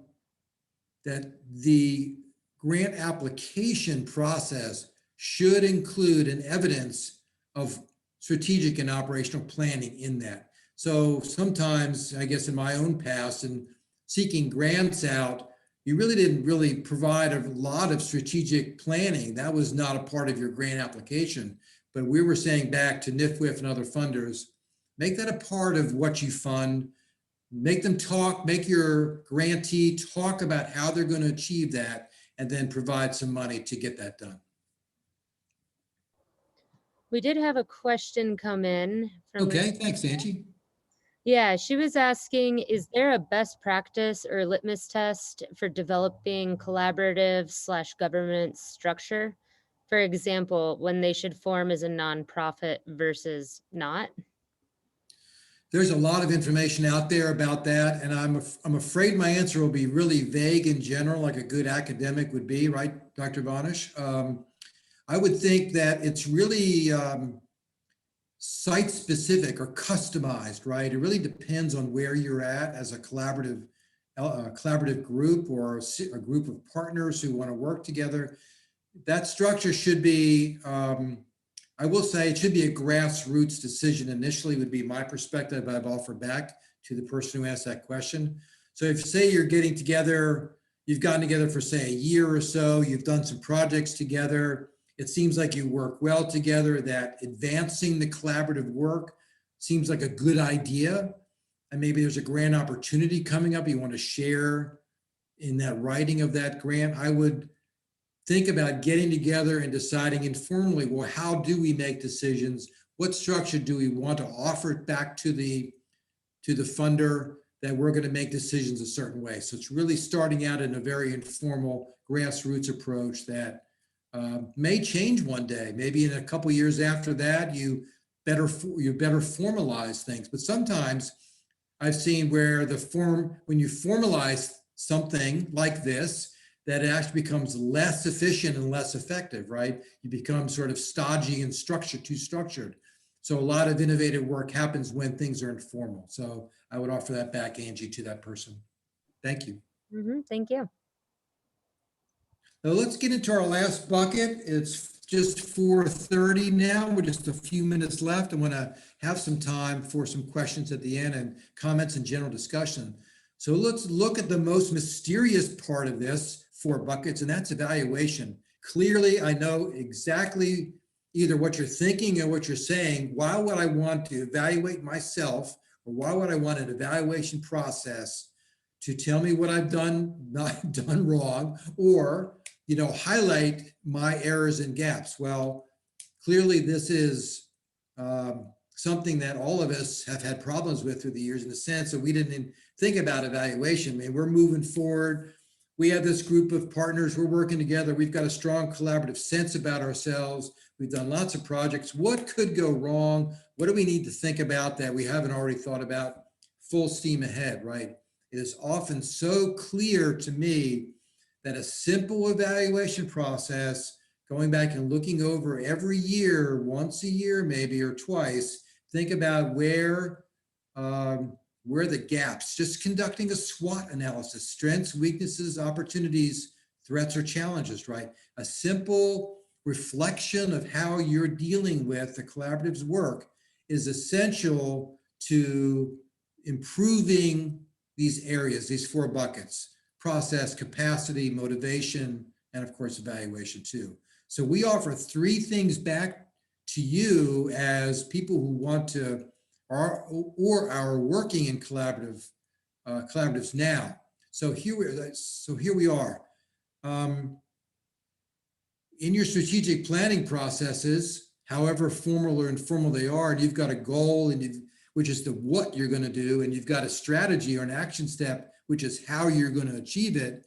[SPEAKER 1] that the grant application process should include an evidence of strategic and operational planning in that. So sometimes, I guess in my own past and seeking grants out, you didn't provide a lot of strategic planning. That was not a part of your grant application. But we were saying back to NIFWIF and other funders, make that a part of what you fund. Make them talk, make your grantee talk about how they're going to achieve that, and then provide some money to get that done.
[SPEAKER 2] We did have a question come in from.
[SPEAKER 1] Okay, thanks, Angie.
[SPEAKER 2] Yeah, she was asking, is there a best practice or litmus test for developing collaborative/government structure? For example, when they should form as a nonprofit versus not?
[SPEAKER 1] There's a lot of information out there about that, and I'm afraid my answer will be really vague in general, like a good academic would be, right, Dr. Bonish? I would think that it's really site-specific or customized, right? It really depends on where you're at as a collaborative group or a group of partners who want to work together. that structure should be, I will say it should be a grassroots decision initially, would be my perspective I've offered back to the person who asked that question. So if say you're getting together, you've gotten together for say a year or so, you've done some projects together, it seems like you work well together, that advancing the collaborative work seems like a good idea. And maybe there's a grant opportunity coming up you want to share in that writing of that grant. I would think about getting together and deciding informally, well, how do we make decisions? What structure do we want to offer back to the funder that we're going to make decisions a certain way? So it's really starting out in a very informal grassroots approach that may change one day. Maybe in a couple of years after that, you better formalize things. But sometimes I've seen where when you formalize something like this, that it actually becomes less efficient and less effective, right? You become sort of stodgy and too structured. So a lot of innovative work happens when things are informal. So I would offer that back, Angie, to that person. Thank you.
[SPEAKER 2] Thank you.
[SPEAKER 1] Now let's get into our last bucket. It's just 4:30 now. We're just a few minutes left. I want to have some time for some questions at the end and comments and general discussion. So let's look at the most mysterious part of this 4 buckets, and that's evaluation. Clearly, I know exactly either what you're thinking or what you're saying. Why would I want to evaluate myself, or why would I want an evaluation process to tell me what I've not done wrong, or highlight my errors and gaps? Well, clearly this is something that all of us have had problems with through the years, in the sense that we didn't think about evaluation. I mean, we're moving forward. We have this group of partners. We're working together. We've got a strong collaborative sense about ourselves. We've done lots of projects. What could go wrong? What do we need to think about that we haven't already thought about? Full steam ahead, right? It is often so clear to me that a simple evaluation process, going back and looking over every year, once a year maybe, or twice, think about where the gaps, just conducting a SWOT analysis, strengths, weaknesses, opportunities, threats, or challenges, right? A simple reflection of how you're dealing with the collaborative's work is essential to improving these areas, these 4 buckets: process, capacity, motivation, and of course, evaluation too. So we offer 3 things back to you as people who want to, or are working in collaboratives now. So here we are. In your strategic planning processes, however formal or informal they are, and you've got a goal, which is what you're going to do, and you've got a strategy or an action step, which is how you're going to achieve it.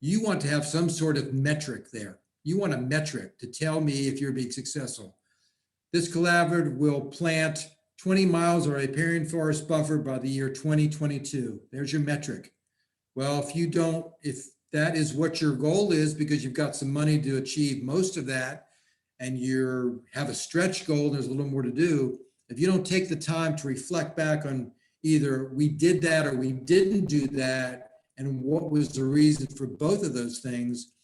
[SPEAKER 1] You want to have some sort of metric there. You want a metric to tell me if you're being successful. This collaborative will plant 20 miles of riparian forest buffer by the year 2022. There's your metric. Well, if that is what your goal is, because you've got some money to achieve most of that, and you have a stretch goal, and there's a little more to do, if you don't take the time to reflect back on either we did that or we didn't do that, and what was the reason for both of those things,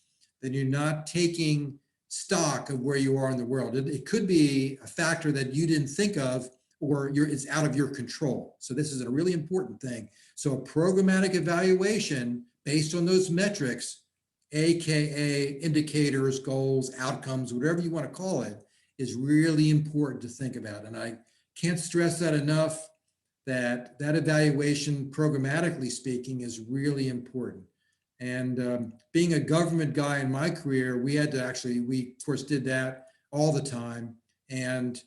[SPEAKER 1] then you're not taking stock of where you are in the world. It could be a factor that you didn't think of, or it's out of your control. So this is a really important thing. So a programmatic evaluation based on those metrics, AKA indicators, goals, outcomes, whatever you want to call it, is really important to think about. And I can't stress that enough, that evaluation, programmatically speaking, is really important. And being a government guy in my career, we of course did that all the time. And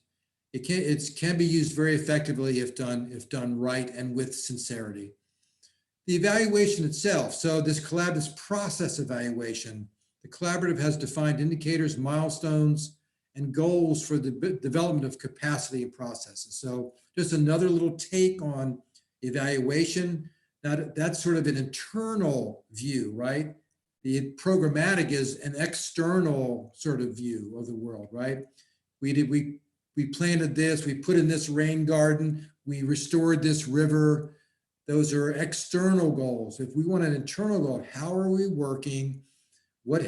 [SPEAKER 1] it can be used very effectively if done right and with sincerity. The evaluation itself. So this process evaluation, the collaborative has defined indicators, milestones, and goals for the development of capacity and processes. So just another little take on evaluation. That's sort of an internal view, right? The programmatic is an external sort of view of the world, right? We planted this, we put in this rain garden, we restored this river. Those are external goals. If we want an internal goal, how are we working?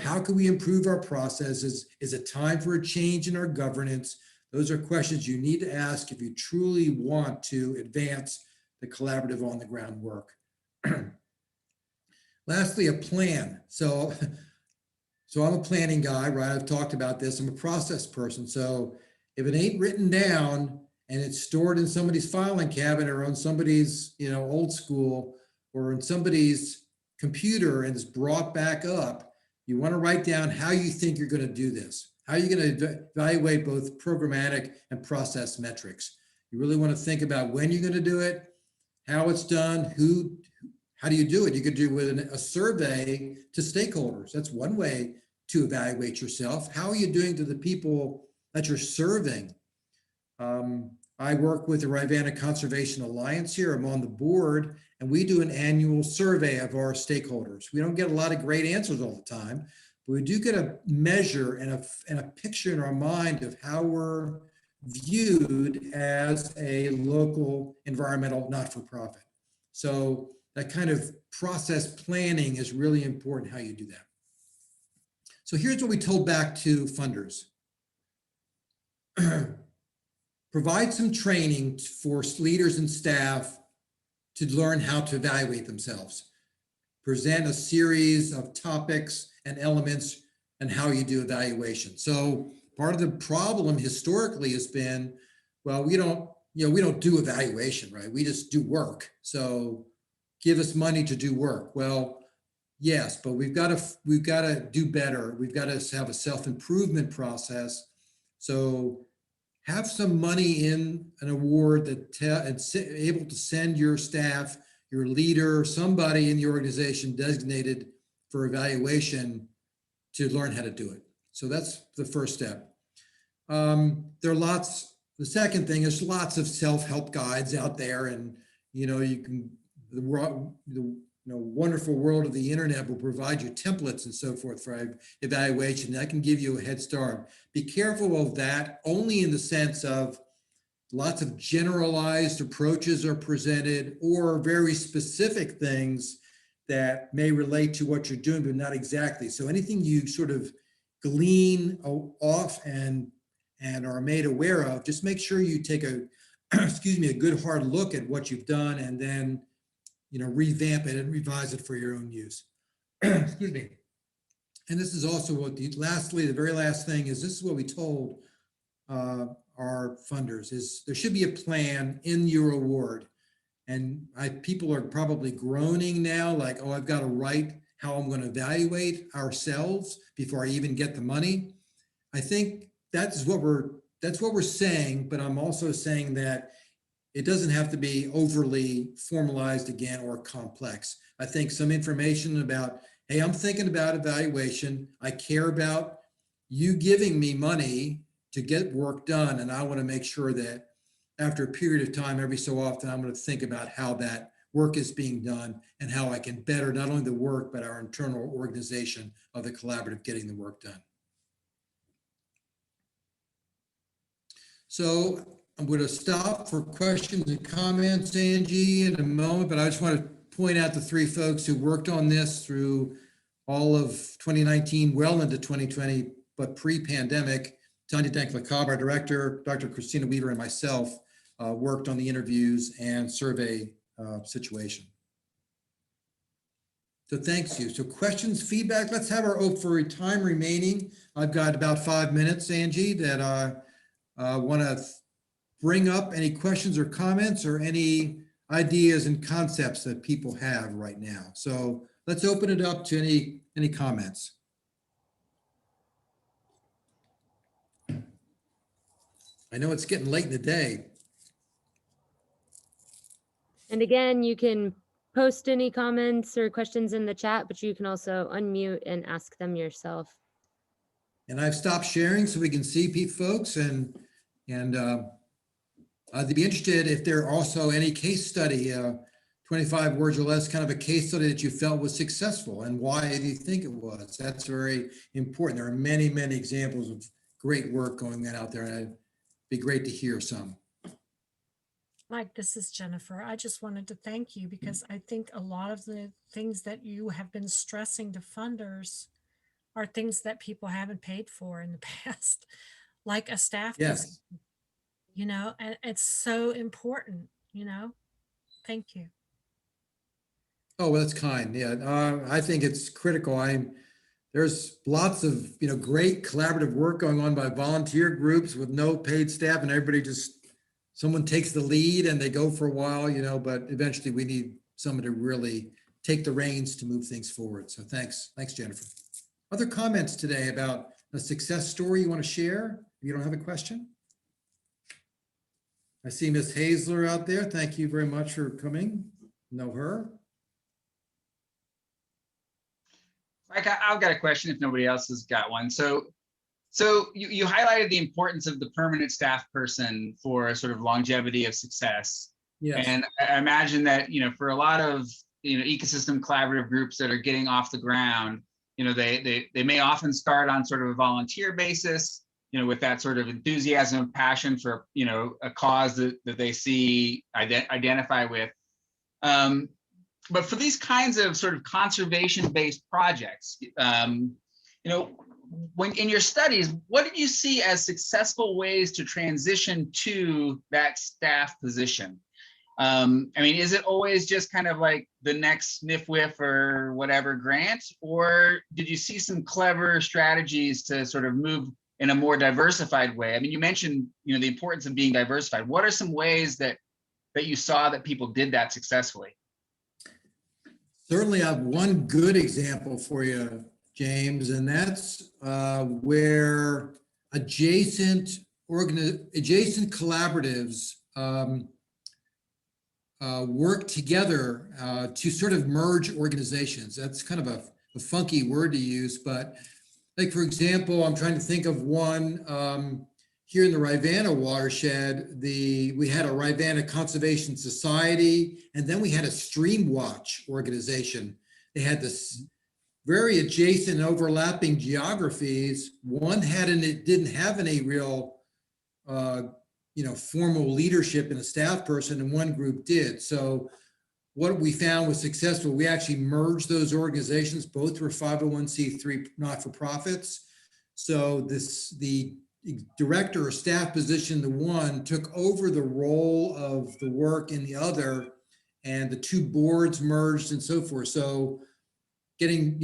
[SPEAKER 1] how can we improve our processes? Is it time for a change in our governance? Those are questions you need to ask if you truly want to advance the collaborative on the ground work. Lastly, a plan. So I'm a planning guy, right? I've talked about this. I'm a process person. So if it ain't written down and it's stored in somebody's filing cabinet or on somebody's, old school or in somebody's computer and it's brought back up, you want to write down how you think you're going to do this. How are you going to evaluate both programmatic and process metrics? You really want to think about when you're going to do it, how it's done, how do you do it? You could do with a survey to stakeholders. That's one way to evaluate yourself. How are you doing to the people that you're serving? I work with the Rivanna Conservation Alliance here. I'm on the board, and we do an annual survey of our stakeholders. We don't get a lot of great answers all the time, but we do get a measure and a picture in our mind of how we're viewed as a local environmental not-for-profit. So that kind of process planning is really important how you do that. So here's what we told back to funders. Provide some training for leaders and staff to learn how to evaluate themselves. Present a series of topics and elements and how you do evaluation. So part of the problem historically has been, well, we don't do evaluation, right? We just do work. So give us money to do work. Well, yes, but we've got to do better. We've got to have a self-improvement process. So have some money in an award that able to send your staff, your leader, somebody in the organization designated for evaluation to learn how to do it. So that's the first step. The second thing is lots of self-help guides out there, and you can the wonderful world of the internet will provide you templates and so forth for evaluation. That can give you a head start. Be careful of that only in the sense of lots of generalized approaches are presented or very specific things that may relate to what you're doing, but not exactly. So anything you sort of glean off and are made aware of, just make sure you take a good hard look at what you've done and then revamp it and revise it for your own use. Excuse me. And this is also what the very last thing is, this is what we told our funders is there should be a plan in your award. And people are probably groaning now, like, oh, I've got to write how I'm going to evaluate ourselves before I even get the money. I think that's what we're saying, but I'm also saying that it doesn't have to be overly formalized again or complex. I think some information about, hey, I'm thinking about evaluation. I care about you giving me money to get work done. And I want to make sure that after a period of time, every so often, I'm going to think about how that work is being done and how I can better not only the work, but our internal organization of the collaborative getting the work done. So I'm going to stop for questions and comments, Angie, in a moment, but I just want to point out the three folks who worked on this through all of 2019, well into 2020, but pre-pandemic. Tanya Dank-LaCobb, our director, Dr. Christina Weaver, and myself worked on the interviews and survey situation. So thanks you. So questions, feedback, let's have our for time remaining. I've got about 5 minutes, Angie, that I want to bring up any questions or comments or any ideas and concepts that people have right now. So let's open it up to any comments. I know it's getting late in the day.
[SPEAKER 2] And again, you can post any comments or questions in the chat, but you can also unmute and ask them yourself.
[SPEAKER 1] And I've stopped sharing so we can see folks, and I'd be interested if there are also any case study, 25 words or less, kind of a case study that you felt was successful, and why do you think it was? That's very important. There are many, many examples of great work going on out there, and it'd be great to hear some.
[SPEAKER 5] Mike, this is Jennifer. I just wanted to thank you because I think a lot of the things that you have been stressing to funders are things that people haven't paid for in the past, like a staff
[SPEAKER 1] Yes.
[SPEAKER 5] position, and it's so important. Thank you.
[SPEAKER 1] Oh, well, that's kind. Yeah, I think it's critical. There's lots of, great collaborative work going on by volunteer groups with no paid staff, and everybody someone takes the lead and they go for a while, but eventually we need someone to really take the reins to move things forward. So thanks, Jennifer. Other comments today about a success story you want to share? If you don't have a question? I see Miss Hazler out there. Thank you very much for coming. Know her.
[SPEAKER 3] Mike, I've got a question if nobody else has got one. So you highlighted the importance of the permanent staff person for sort of longevity of success.
[SPEAKER 1] Yes.
[SPEAKER 3] And I imagine that, for a lot of, ecosystem collaborative groups that are getting off the ground, they may often start on sort of a volunteer basis, with that sort of enthusiasm and passion for, a cause that they see, identify with. But for these kinds of sort of conservation-based projects, when in your studies, what did you see as successful ways to transition to that staff position? Is it always just kind of like the next NIFWIF or whatever grant, or did you see some clever strategies to sort of move in a more diversified way? You mentioned, the importance of being diversified. What are some ways that you saw that people did that successfully?
[SPEAKER 1] Certainly, I have one good example for you, James, and that's where adjacent collaboratives work together to sort of merge organizations. That's kind of a funky word to use, but like, for example, I'm trying to think of one here in the Rivanna watershed. We had a Rivanna Conservation Society, and then we had a Stream Watch organization. They had this very adjacent overlapping geographies. One it didn't have any real formal leadership and a staff person, and one group did. So what we found was successful. We actually merged those organizations. Both were 501c3 not-for-profits. So the director or staff position, the one took over the role of the work in the other, and the two boards merged and so forth. So getting,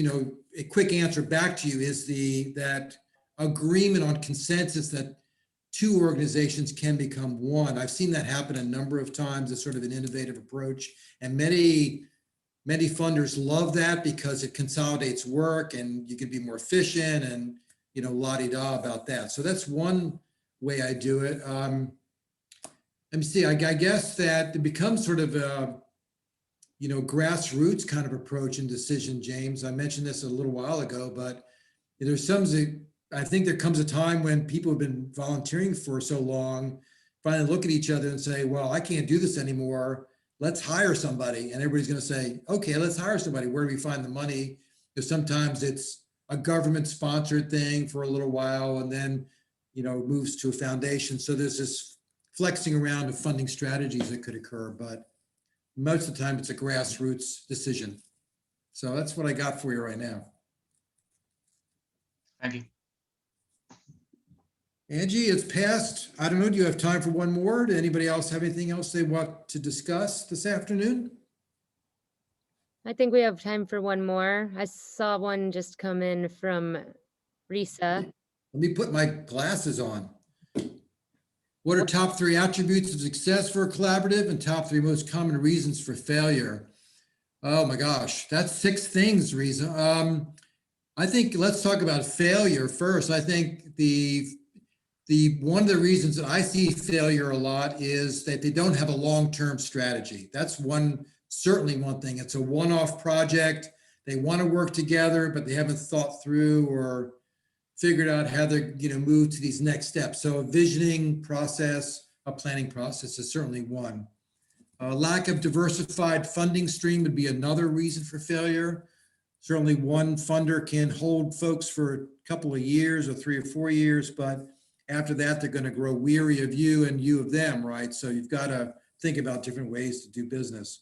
[SPEAKER 1] a quick answer back to you is that agreement on consensus that two organizations can become one. I've seen that happen a number of times. It's sort of an innovative approach, and many funders love that because it consolidates work and you can be more efficient and, la-di-da about that. So that's one way I do it. Let me see, I guess that it becomes sort of a, grassroots kind of approach and decision, James. I mentioned this a little while ago, but I think there comes a time when people have been volunteering for so long, finally look at each other and say, well, I can't do this anymore. Let's hire somebody. And everybody's going to say, okay, let's hire somebody. Where do we find the money? Because sometimes it's a government sponsored thing for a little while, and then, moves to a foundation. So there's this flexing around of funding strategies that could occur, but most of the time it's a grassroots decision. So that's what I got for you right now.
[SPEAKER 3] Thank you.
[SPEAKER 1] Angie, it's past, I don't know, do you have time for one more? Does anybody else have anything else they want to discuss this afternoon?
[SPEAKER 2] I think we have time for one more. I saw one just come in from Risa.
[SPEAKER 1] Let me put my glasses on. What are top 3 attributes of success for a collaborative and top 3 most common reasons for failure? Oh my gosh, that's 6 things, Risa. I think let's talk about failure first. I think the one of the reasons that I see failure a lot is that they don't have a long-term strategy. That's certainly one thing. It's a one-off project. They want to work together, but they haven't thought through or figured out how they're move to these next steps. So a visioning process, a planning process is certainly one. Lack of diversified funding stream would be another reason for failure. Certainly one funder can hold folks for a couple of years or 3 or 4 years, but after that, they're going to grow weary of you and you of them, right? So you've got to think about different ways to do business.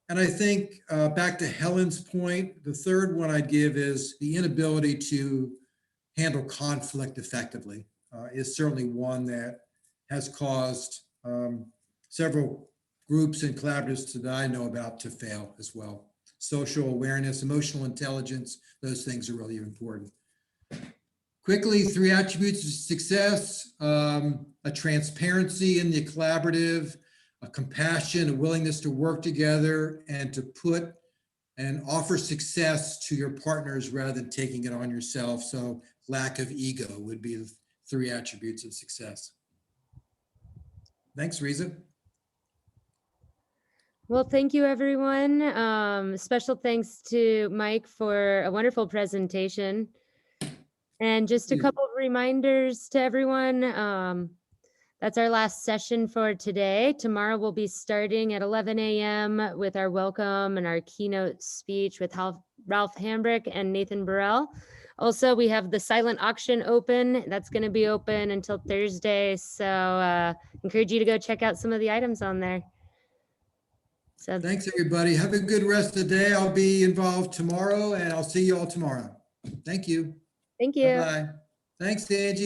[SPEAKER 1] And I think back to Helen's point, the third one I'd give is the inability to handle conflict effectively is certainly one that has caused several groups and collaboratives that I know about to fail as well. Social awareness, emotional intelligence, those things are really important. Quickly, 3 attributes of success: a transparency in the collaborative, a compassion, a willingness to work together, and to put and offer success to your partners rather than taking it on yourself. So lack of ego would be the 3 attributes of success. Thanks, Riza.
[SPEAKER 2] Well, thank you, everyone. Special thanks to Mike for a wonderful presentation. And just a
[SPEAKER 1] Thank you.
[SPEAKER 2] couple of reminders to everyone. That's our last session for today. Tomorrow we'll be starting at 11 a.m. with our welcome and our keynote speech with Ralph Hambrick and Nathan Burrell. Also, we have the silent auction open. That's going to be open until Thursday. So encourage you to go check out some of the items on there. So
[SPEAKER 1] Thanks, everybody. Have a good rest of the day. I'll be involved tomorrow, and I'll see you all tomorrow. Thank you.
[SPEAKER 2] thank you.
[SPEAKER 1] Bye-bye. Thanks, Angie.